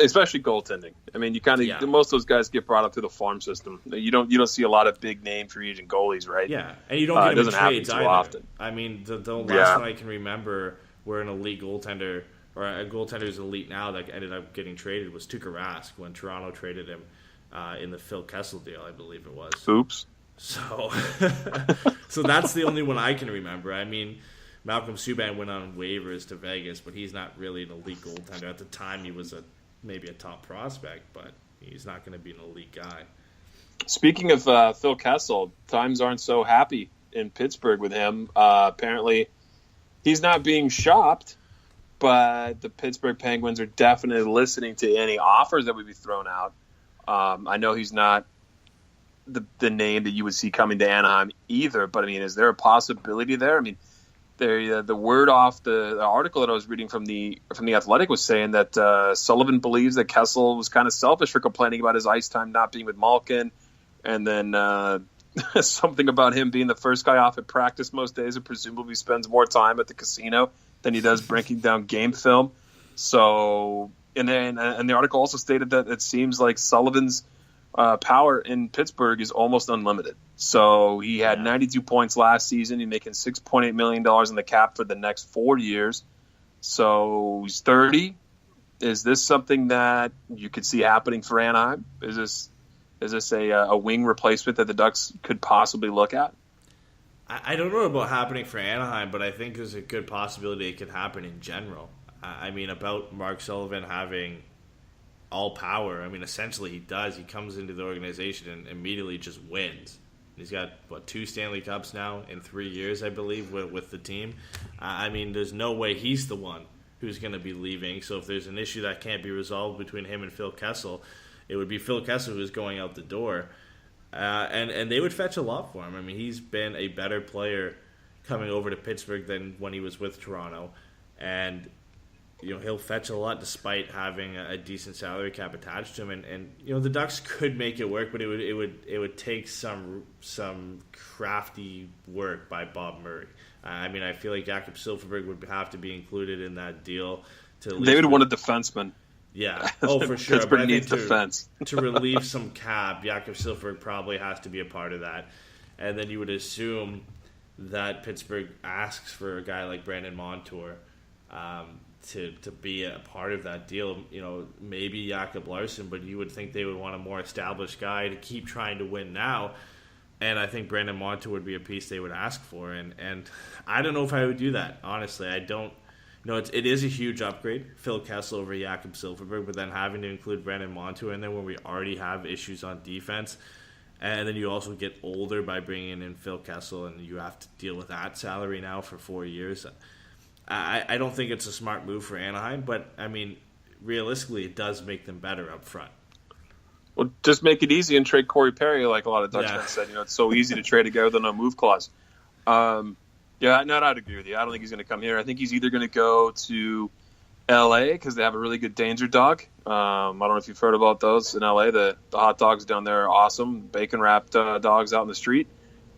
especially goaltending. I mean, most of those guys get brought up through the farm system. You don't see a lot of big name free agent goalies, right? Yeah, and you don't get them in trades either. Often. I mean, the last one I can remember where an elite goaltender or a goaltender who's elite now that ended up getting traded was Tuukka Rask when Toronto traded him in the Phil Kesler deal, I believe it was. Oops. So, so that's the only one I can remember. I mean, Malcolm Subban went on waivers to Vegas, but he's not really an elite goaltender. At the time, he was maybe a top prospect, but he's not going to be an elite guy. Speaking of Phil Kessel, times aren't so happy in Pittsburgh with him. Apparently, he's not being shopped, but the Pittsburgh Penguins are definitely listening to any offers that would be thrown out. I know he's not the name that you would see coming to Anaheim either, but I mean, is there a possibility there? I mean, the word off the article that I was reading from the Athletic was saying that Sullivan believes that Kessel was kind of selfish for complaining about his ice time not being with Malkin, and then something about him being the first guy off at practice most days and presumably spends more time at the casino than he does breaking down game film. So, and the article also stated that it seems like Sullivan's power in Pittsburgh is almost unlimited. So he had 92 points last season. He's making $6.8 million in the cap for the next 4 years. So he's 30. Is this something that you could see happening for Anaheim? Is this a wing replacement that the Ducks could possibly look at? I don't know about happening for Anaheim, but I think there's a good possibility it could happen in general. I mean, about Mark Sullivan having all power. I mean, essentially he does. He comes into the organization and immediately just wins. He's got, 2 Stanley Cups now in 3 years, I believe, with the team. I mean, there's no way he's the one who's going to be leaving. So if there's an issue that can't be resolved between him and Phil Kessel, it would be Phil Kessel who's going out the door. And they would fetch a lot for him. I mean, he's been a better player coming over to Pittsburgh than when he was with Toronto. And he'll fetch a lot despite having a decent salary cap attached to him, and the Ducks could make it work, but it would take some crafty work by Bob Murray. I mean, I feel like Jakob Silfverberg would have to be included in that deal. They would want a defenseman. Yeah, for sure. Pittsburgh needs defense. To relieve some cap, Jakob Silfverberg probably has to be a part of that, and then you would assume that Pittsburgh asks for a guy like Brandon Montour. To be a part of that deal, maybe Jakob Larsson, but you would think they would want a more established guy to keep trying to win now. And I think Brandon Montour would be a piece they would ask for. And I don't know if I would do that, honestly. I don't. It is a huge upgrade, Phil Kessel over Jakob Silfverberg, but then having to include Brandon Montour in there when we already have issues on defense. And then you also get older by bringing in Phil Kessel, and you have to deal with that salary now for 4 years. I don't think it's a smart move for Anaheim, but, I mean, realistically, it does make them better up front. Well, just make it easy and trade Corey Perry, like a lot of Dutch fans said. It's so easy to trade a guy with a no-move clause. I'd agree with you. I don't think he's going to come here. I think he's either going to go to L.A. because they have a really good danger dog. I don't know if you've heard about those in L.A. The hot dogs down there are awesome, bacon-wrapped dogs out in the street.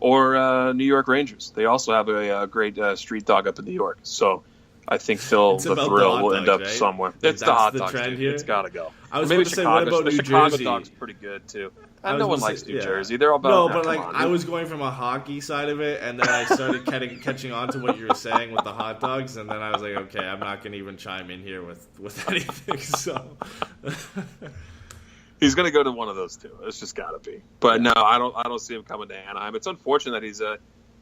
Or New York Rangers. They also have a great street dog up in New York. So I think Phil the Thrill will end up somewhere. It's the hot dog. It's got to go. I was going to say, what about New Jersey? The Chicago dog's pretty good, too. No one likes New Jersey. They're all about... No, but I was going from a hockey side of it, and then I started catching on to what you were saying with the hot dogs, and then I was like, okay, I'm not going to even chime in here with anything, so... He's going to go to one of those two. It's just got to be. But no, I don't see him coming to Anaheim. It's unfortunate that he's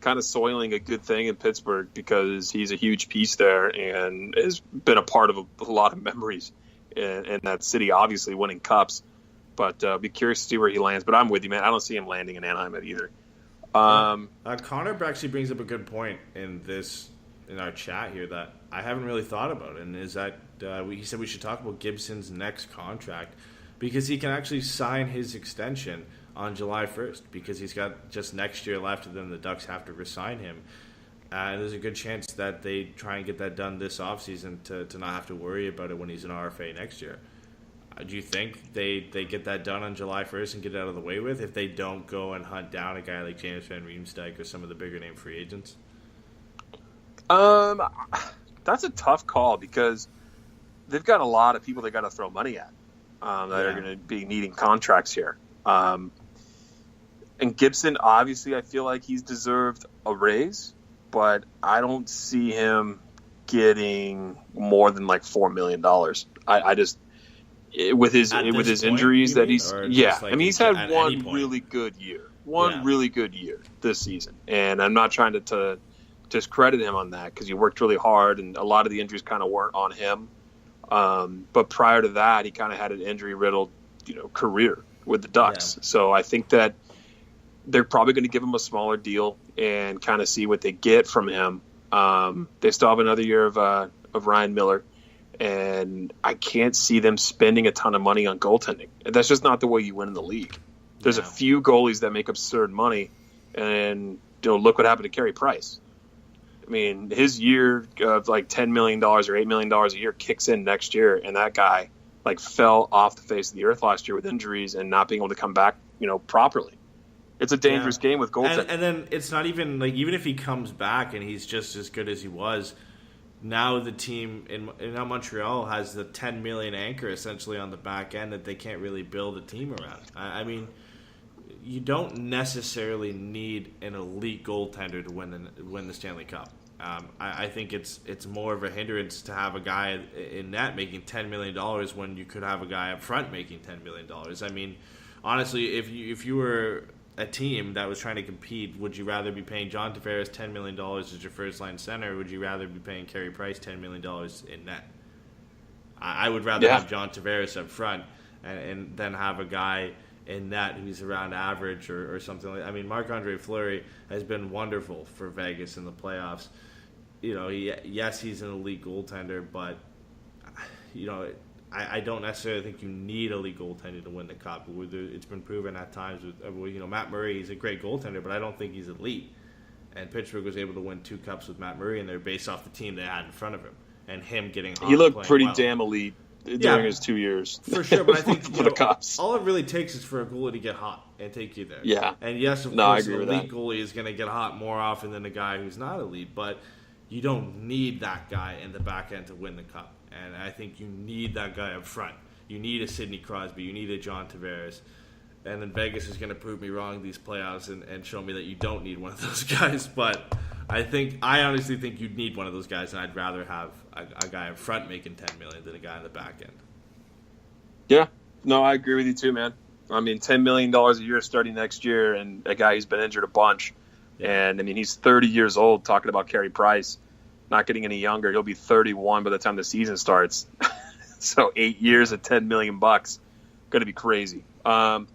kind of soiling a good thing in Pittsburgh because he's a huge piece there and has been a part of a lot of memories in that city, obviously winning cups. But be curious to see where he lands. But I'm with you, man. I don't see him landing in Anaheim either. Connor actually brings up a good point in our chat here that I haven't really thought about, and is that he said we should talk about Gibson's next contract. Because he can actually sign his extension on July 1st because he's got just next year left and then the Ducks have to re-sign him. There's a good chance that they try and get that done this offseason to not have to worry about it when he's an RFA next year. Do you think they get that done on July 1st and get it out of the way with if they don't go and hunt down a guy like James Van Riemsdyk or some of the bigger name free agents? That's a tough call because they've got a lot of people they got to throw money at. that are going to be needing contracts here. And Gibson, obviously, I feel like he's deserved a raise, but I don't see him getting more than like $4 million. I just with his injuries that he's I mean, he's had one really good year, really good year this season, and I'm not trying to discredit him on that because he worked really hard, and a lot of the injuries kind of weren't on him. But prior to that, he kind of had an injury-riddled, career with the Ducks. Yeah. So I think that they're probably going to give him a smaller deal and kind of see what they get from him. They still have another year of Ryan Miller, and I can't see them spending a ton of money on goaltending. That's just not the way you win in the league. There's a few goalies that make absurd money, and look what happened to Carey Price. I mean, his year of like $10 million or $8 million a year kicks in next year, and that guy fell off the face of the earth last year with injuries and not being able to come back, properly. It's a dangerous game with goaltending. And then it's not even even if he comes back and he's just as good as he was, now the team in Montreal has the $10 million anchor essentially on the back end that they can't really build a team around. I mean, you don't necessarily need an elite goaltender to win the Stanley Cup. I think it's more of a hindrance to have a guy in net making $10 million when you could have a guy up front making $10 million. I mean, honestly, if you were a team that was trying to compete, would you rather be paying John Tavares $10 million as your first-line center, or would you rather be paying Carey Price $10 million in net? I would rather have John Tavares up front and then have a guy in net who's around average or something like that. I mean, Marc-Andre Fleury has been wonderful for Vegas in the playoffs. Yes, he's an elite goaltender, but I don't necessarily think you need elite goaltender to win the Cup. It's been proven at times with Matt Murray. He's a great goaltender, but I don't think he's elite. And Pittsburgh was able to win 2 cups with Matt Murray, and they're based off the team they had in front of him and him getting hot. He looked pretty damn elite during his 2 years. For sure, but I think for the Cups. All it really takes is for a goalie to get hot and take you there. Yeah. And yes, of course, an elite goalie is going to get hot more often than a guy who's not elite, but you don't need that guy in the back end to win the Cup. And I think you need that guy up front. You need a Sidney Crosby. You need a John Tavares. And then Vegas is going to prove me wrong these playoffs and show me that you don't need one of those guys. But I honestly think you'd need one of those guys, and I'd rather have a guy up front making $10 million than a guy on the back end. Yeah. No, I agree with you too, man. I mean, $10 million a year starting next year, and a guy who's been injured a bunch. Yeah. And, I mean, he's 30 years old, talking about Carey Price. Not getting any younger. He'll be 31 by the time the season starts. So 8 years at $10 million, going to be crazy. So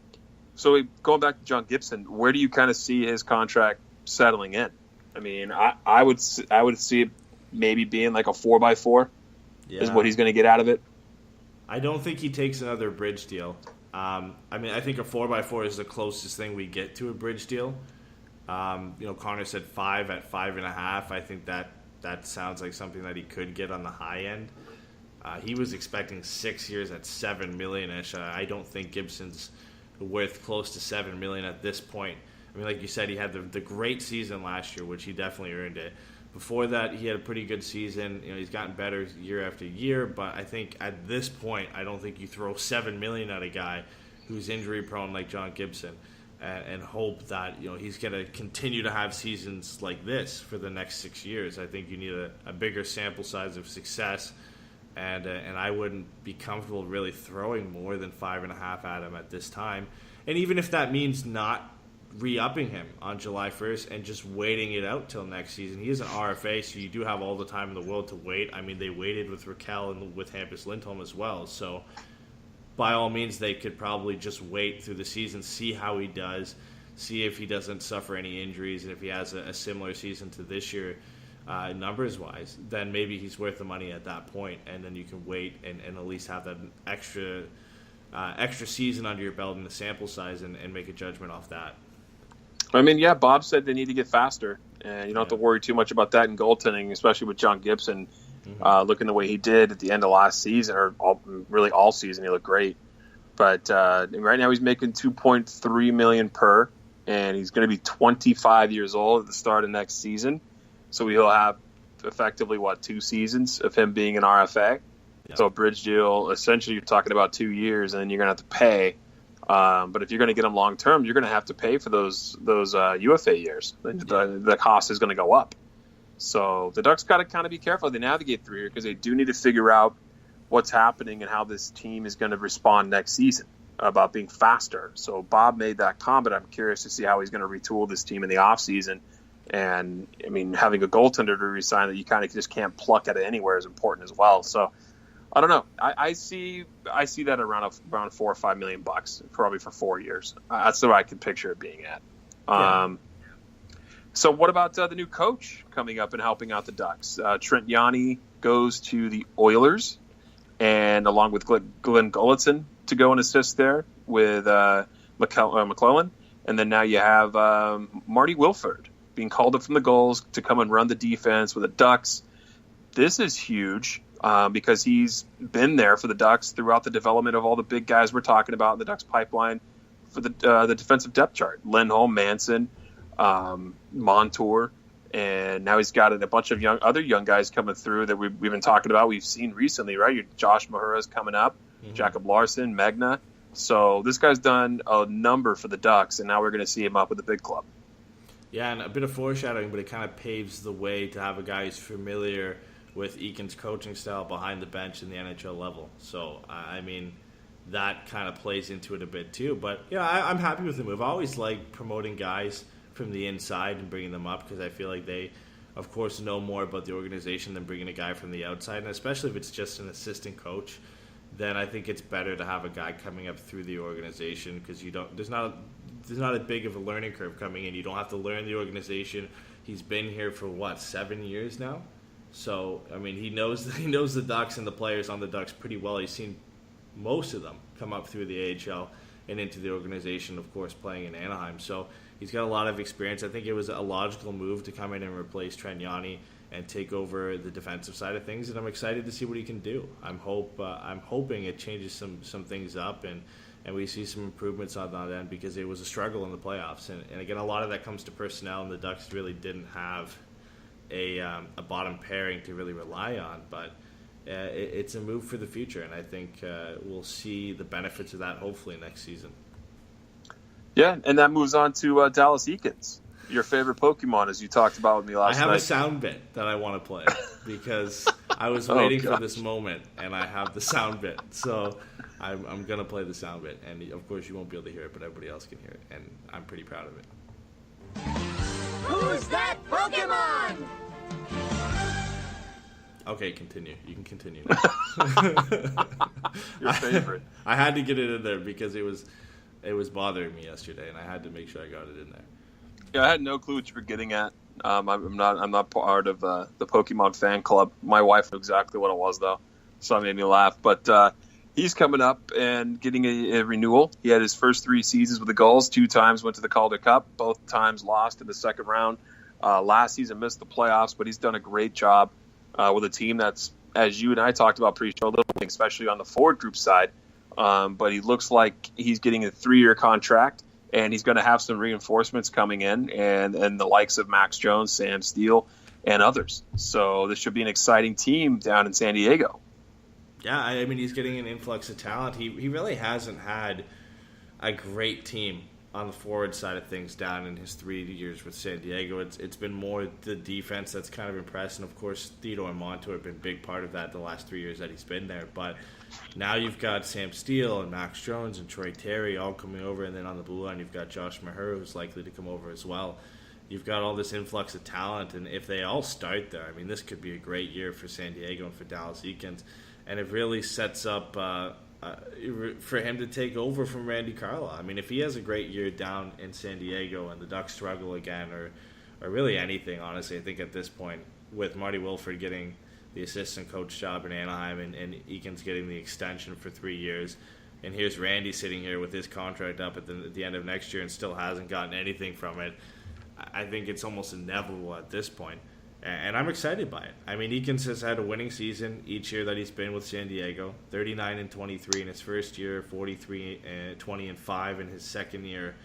going back to John Gibson, where do you kind of see his contract settling in? I mean, I would see it maybe being like a 4x4 is what he's going to get out of it. I don't think he takes another bridge deal. I mean, I think a 4x4 is the closest thing we get to a bridge deal. Connor said 5 at 5.5. I think that sounds like something that he could get on the high end. He was expecting 6 years at $7 million-ish. I don't think Gibson's worth close to $7 million at this point. I mean, like you said, he had the great season last year, which he definitely earned it. Before that, he had a pretty good season. He's gotten better year after year, but I think at this point, I don't think you throw $7 million at a guy who's injury prone like John Gibson and hope that he's going to continue to have seasons like this for the next 6 years. I think you need a bigger sample size of success, and I wouldn't be comfortable really throwing more than 5.5 at him at this time. And even if that means not re-upping him on July 1st and just waiting it out till next season, he is an RFA, so you do have all the time in the world to wait. I mean, they waited with Raquel and with Hampus Lindholm as well, so by all means, they could probably just wait through the season, see how he does, see if he doesn't suffer any injuries, and if he has a similar season to this year, numbers-wise, then maybe he's worth the money at that point, and then you can wait and at least have that extra season under your belt in the sample size and make a judgment off that. I mean, yeah, Bob said they need to get faster, and you don't have to worry too much about that in goaltending, especially with John Gibson. Looking the way he did at the end of last season, or all season, he looked great. But right now he's making $2.3 million per, and he's going to be 25 years old at the start of next season. So he'll have effectively 2 seasons of him being an RFA. So a bridge deal, essentially you're talking about 2 years, and then you're going to have to pay. But if you're going to get them long term, you're going to have to pay for those UFA years. The cost is going to go up. So the Ducks got to kind of be careful as they navigate through here, because they do need to figure out what's happening and how this team is going to respond next season about being faster. So Bob made that comment. I'm curious to see how he's going to retool this team in the offseason. And, I mean, having a goaltender to resign that you kind of just can't pluck out of anywhere is important as well. So I don't know. I see that around $4 or $5 million, probably for 4 years. That's the way I could picture it being at. So what about the new coach coming up and helping out the Ducks? Trent Yanni goes to the Oilers, and along with Glenn Gulletson to go and assist there with McClellan. And then now you have Marty Wilford being called up from the goals to come and run the defense with the Ducks. This is huge because he's been there for the Ducks throughout the development of all the big guys we're talking about in the Ducks pipeline for the defensive depth chart. Lindholm, Manson, Montour, and now he's got a bunch of other young guys coming through that we've been talking about. We've seen recently, right? Josh Mahura's coming up, Jacob Larson, Megna. So this guy's done a number for the Ducks, and now we're going to see him up with the big club. Yeah, and a bit of foreshadowing, but it kind of paves the way to have a guy who's familiar with Eakins' coaching style behind the bench in the NHL level. So, I mean, that kind of plays into it a bit too. But, yeah, I'm happy with the move. I always like promoting guys from the inside and bringing them up because I feel like they, of course, know more about the organization than bringing a guy from the outside. And especially if it's just an assistant coach, then I think it's better to have a guy coming up through the organization because there's not a big of a learning curve coming in. You don't have to learn the organization. He's been here for 7 years now. So I mean, he knows the Ducks and the players on the Ducks pretty well. He's seen most of them come up through the AHL and into the organization, of course, playing in Anaheim. So he's got a lot of experience. I think it was a logical move to come in and replace Trent Yanni and take over the defensive side of things, and I'm excited to see what he can do. I'm hoping it changes some things up and we see some improvements on that end because it was a struggle in the playoffs. And again, a lot of that comes to personnel, and the Ducks really didn't have a bottom pairing to really rely on. But it's a move for the future, and I think we'll see the benefits of that hopefully next season. Yeah, and that moves on to Dallas Eakins, your favorite Pokemon, as you talked about with me last night. I have a sound bit that I want to play because I was waiting for this moment, and I have the sound bit. So I'm going to play the sound bit. And, of course, you won't be able to hear it, but everybody else can hear it. And I'm pretty proud of it. Who's that Pokemon? Okay, continue. You can continue now. Your favorite. I had to get it in there because it was bothering me yesterday, and I had to make sure I got it in there. Yeah, I had no clue what you were getting at. I'm not part of the Pokemon fan club. My wife knew exactly what it was, though, so it made me laugh. But he's coming up and getting a renewal. He had his first 3 seasons with the Gulls. 2 times went to the Calder Cup. Both times lost in the second round. Last season missed the playoffs, but he's done a great job with a team that's, as you and I talked about pre-show, especially on the forward group side. But he looks like he's getting a 3-year contract. And he's going to have some reinforcements coming in, and the likes of Max Jones, Sam Steele, and others. So this should be an exciting team down in San Diego. Yeah, I mean, he's getting an influx of talent. He really hasn't had a great team on the forward side of things down in his 3 years with San Diego. It's been more the defense that's kind of impressed, and of course Theodore and Montour have been a big part of that the last 3 years that he's been there. But now you've got Sam Steele and Max Jones and Troy Terry all coming over, and then on the blue line you've got Josh Mahura, who's likely to come over as well. You've got all this influx of talent, and if they all start there, I mean, this could be a great year for San Diego and for Dallas Eakins, and it really sets up for him to take over from Randy Carlyle. I mean, if he has a great year down in San Diego and the Ducks struggle again, or really anything, honestly, I think at this point, with Marty Wilford getting the assistant coach job in Anaheim and Eakins getting the extension for 3 years, and here's Randy sitting here with his contract up at the end of next year and still hasn't gotten anything from it, I think it's almost inevitable at this point. And I'm excited by it. I mean, Eakins has had a winning season each year that he's been with San Diego. 39-23 in his first year, 43-20-5 in his second year,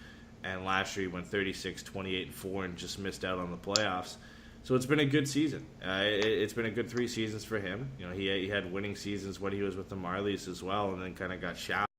and last year he went 36-28-4 and just missed out on the playoffs. So it's been a good season. It's been a good 3 seasons for him. You know, he had winning seasons when he was with the Marlies as well, and then kind of got shafted